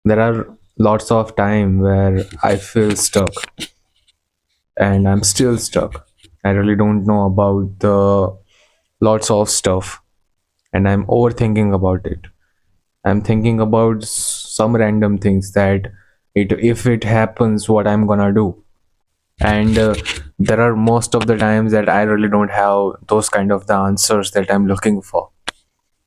There are lots of time where I feel stuck and I'm still stuck. I really don't know about the lots of stuff and I'm overthinking about it. I'm thinking about some random things that it if it happens what I'm gonna do. And there are most of the times that I really don't have those kind of the answers that I'm looking for.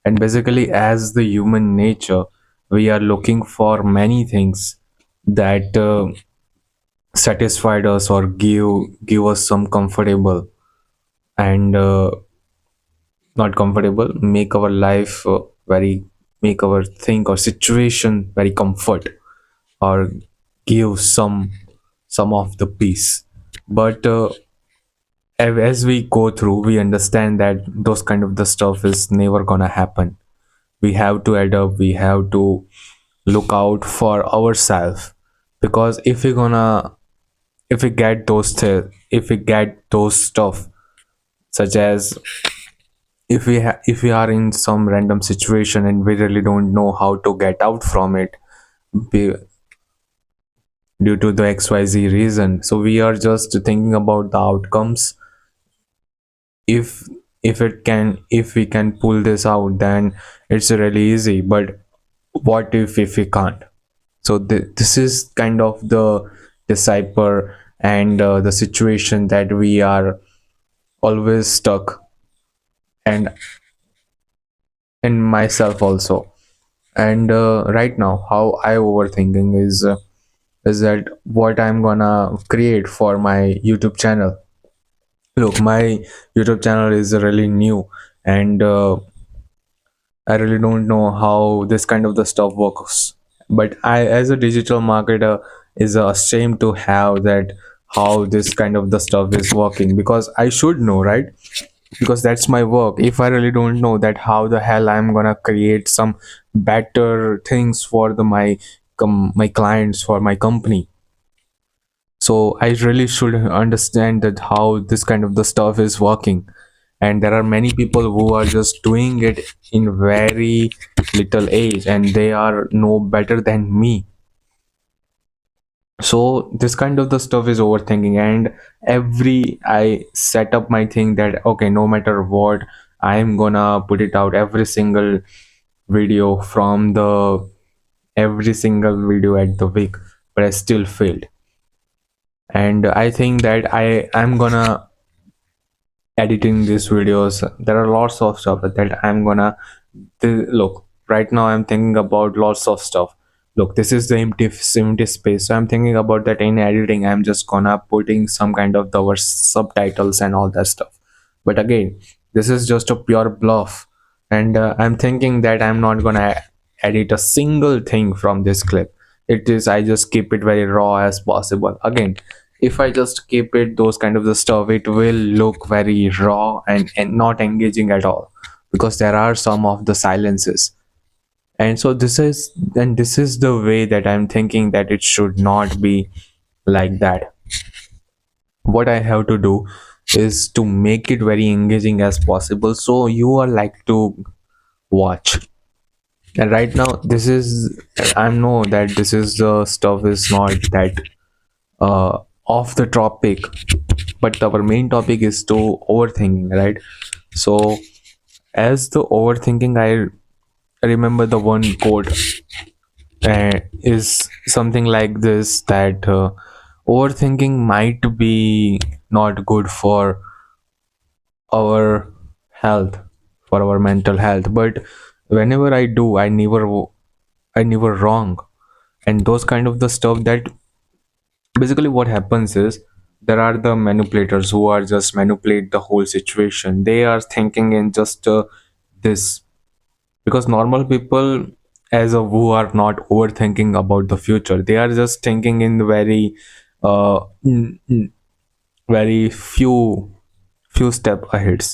And basically as the human nature, we are looking for many things that satisfied us or give us some comfortable and not comfortable make our life very make our think or situation very comfort or give some of the peace. But as we go through we understand that those kind of the stuff is never gonna happen. We have to adapt, we have to look out for ourselves, because if we get if we get those stuff, such as if we are in some random situation and we really don't know how to get out from it be, due to the xyz reason, so we are just thinking about the outcomes. If if it can if we can pull this out, then it's really easy. But what if we can't? So this is kind of the decipher and the situation that we are always stuck, and myself also. And right now how I overthinking is that what I'm gonna create for my YouTube channel. Look, my YouTube channel is really new, and I really don't know how this kind of the stuff works. But I, as a digital marketer, is ashamed to have that how this kind of the stuff is working, because I should know, right? Because that's my work. If I really don't know that, how the hell I'm gonna create some better things for my clients, for my company. So I really should understand that how this kind of the stuff is working. And there are many people who are just doing it in very little age and they are no better than me. So this kind of the stuff is overthinking, and every I set up my thing that okay, no matter what, I'm gonna put it out every single video from the every single video at the week, but I still failed. And I think that I'm gonna editing these videos. There are lots of stuff that I'm gonna look. Right now I'm thinking about lots of stuff. Look, this is the empty space, so I'm thinking about that in editing I'm just gonna putting some kind of the subtitles and all that stuff. But again, this is just a pure bluff. And I'm thinking that I'm not gonna edit a single thing from this clip. It is, I just keep it very raw as possible. Again, if I just keep it those kind of the stuff, it will look very raw and not engaging at all, because there are some of the silences. And so this is the way that I'm thinking that it should not be like that. What I have to do is to make it very engaging as possible, so you are like to watch. And right now this is, I know that this is the stuff is not that off the topic, but our main topic is to overthinking, right? So as the overthinking, I remember the one quote is something like this, that overthinking might be not good for our health, for our mental health, but whenever I do, I never wrong. And those kind of the stuff that basically what happens is, there are the manipulators who are just manipulate the whole situation. They are thinking in just this, because normal people, as a who are not overthinking about the future, they are just thinking in very uh very few step ahead.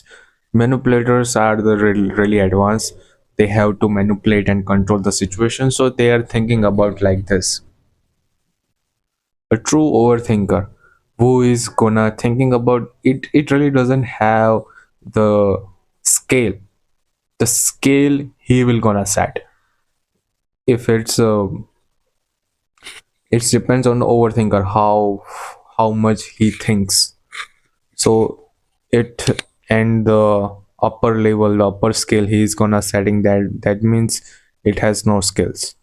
Manipulators are the really advanced. They have to manipulate and control the situation, so they are thinking about like this. A true overthinker who is gonna thinking about it, it really doesn't have the scale, the scale he will gonna set. If it's It depends on the overthinker how much he thinks. So it, and the upper level, the upper scale he's gonna setting, that means it has no skills.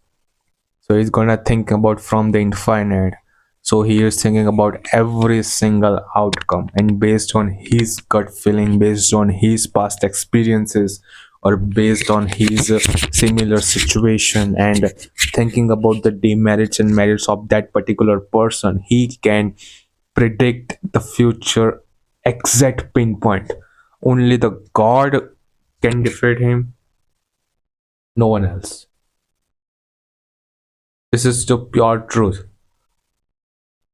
So he's gonna think about from the infinite. So he is thinking about every single outcome, and based on his gut feeling, based on his past experiences, or based on his similar situation, and thinking about the demerits and merits of that particular person, he can predict the future exact pinpoint. Only the God can defeat him, no one else. This is the pure truth,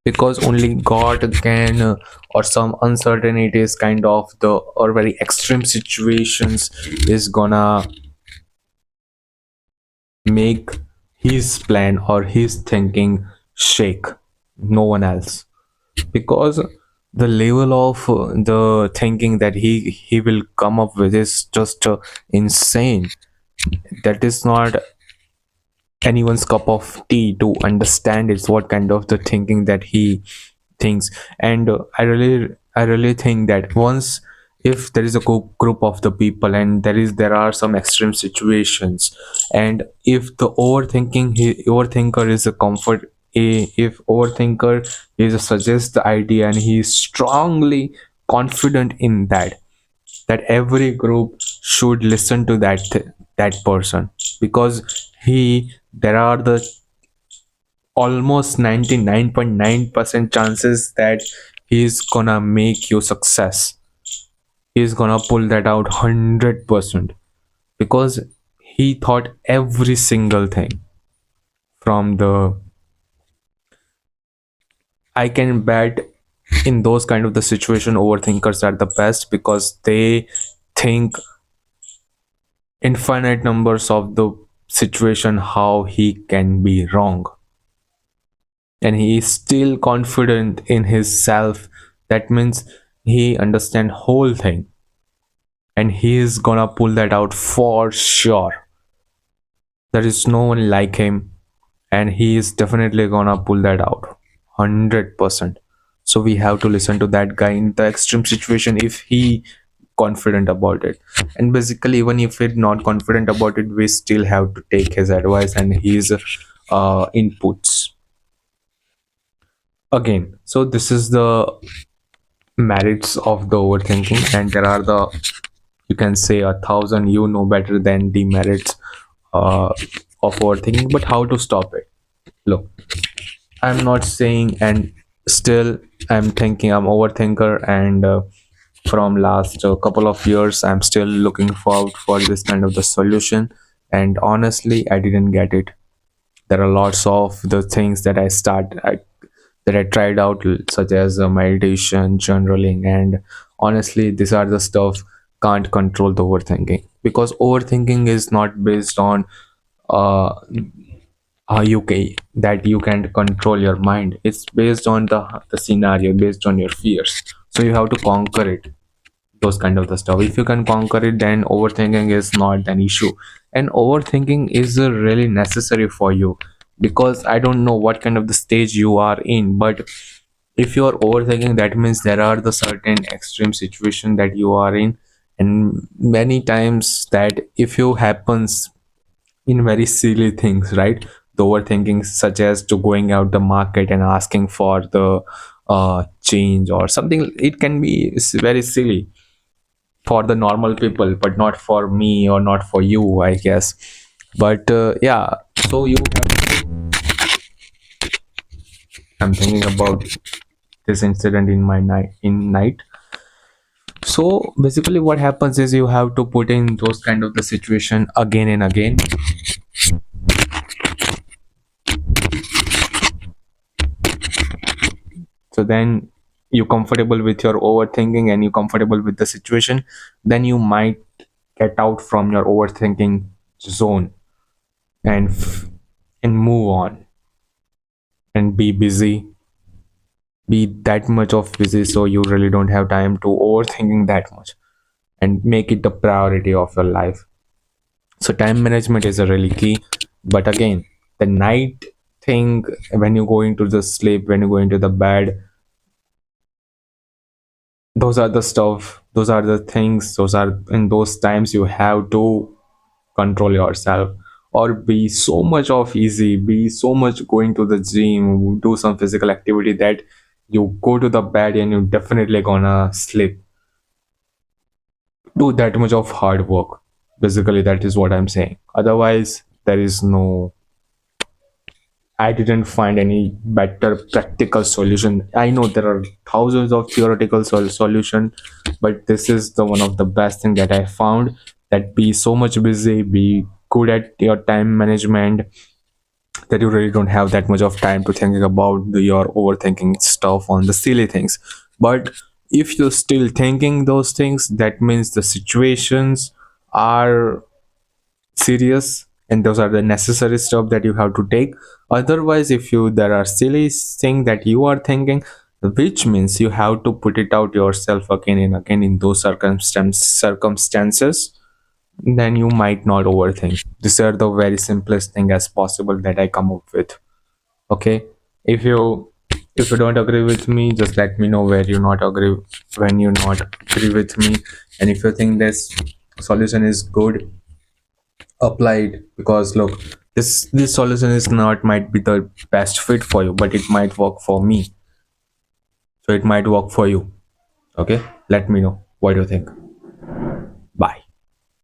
because only God can, or some uncertainties kind of the, or very extreme situations is gonna make his plan or his thinking shake, no one else. Because the level of the thinking that he will come up with is just insane. That is not anyone's cup of tea to understand it's what kind of the thinking that he thinks. And I really think that once, if there is a group of the people, and there are some extreme situations, and if the overthinker is a comfort, if overthinker is a suggest the idea, and he is strongly confident in that every group should listen to that person, because there are the almost 99.9% chances that he's gonna make you success. He's gonna pull that out 100%, because he thought every single thing from the, I can bet in those kind of the situation overthinkers are the best, because they think infinite numbers of the situation how he can be wrong, and he is still confident in his self. That means he understand whole thing, and he is gonna pull that out for sure. There is no one like him, and he is definitely gonna pull that out 100%. So we have to listen to that guy in the extreme situation if he confident about it. And basically, even if he's not confident about it, we still have to take his advice and his inputs. Again, so this is the merits of the overthinking, and there are the, you can say, 1,000 better than demerits uh, of overthinking. But how to stop it? Look, I'm not saying, and still I'm thinking I'm overthinker, and from last couple of years I'm still looking forward for this kind of the solution, and honestly I didn't get it. There are lots of the things that I tried out, such as meditation, journaling, and honestly, these are the stuff can't control the overthinking, because overthinking is not based on uh, that you can control your mind. It's based on the scenario, based on your fears. So you have to conquer it. Those kind of the stuff. If you can conquer it, then overthinking is not an issue, and overthinking is really necessary for you, because I don't know what kind of the stage you are in, but if you are overthinking, that means there are the certain extreme situation that you are in. And many times that if you happens in very silly things, right? The overthinking, such as to going out the market and asking for the change or something. It can be very silly for the normal people, but not for me or not for you, I guess. But yeah, so you have, I'm thinking about this incident in my night. So basically what happens is you have to put in those kind of the situation again and again. So then you're comfortable with your overthinking and you're comfortable with the situation, then you might get out from your overthinking zone, and and move on, and be busy, be that much of busy, so you really don't have time to overthinking that much, and make it the priority of your life. So time management is a really key. But again, the night think when you go into the sleep, when you go into the bed, those are the stuff, those are the things, those are in those times you have to control yourself, or be so much of easy, be so much going to the gym, do some physical activity that you go to the bed and you definitely gonna sleep. Do that much of hard work. Basically, that is what I'm saying. Otherwise, there is no, I didn't find any better practical solution. I know there are thousands of theoretical solution, but this is the one of the best thing that I found. That be so much busy, be good at your time management, that you really don't have that much of time to thinking about your overthinking stuff on the silly things. But if you're still thinking those things, that means the situations are serious and those are the necessary stuff that you have to take. Otherwise, if you there are silly thing that you are thinking, which means you have to put it out yourself again and again in those circumstances, then you might not overthink. These are the very simplest thing as possible that I come up with. Okay, if you if you don't agree with me, just let me know where you not agree, when you not agree with me. And if you think this solution is good, apply it. Because look, this solution is not might be the best fit for you, but it might work for me, so it might work for you. Okay, let me know what do you think.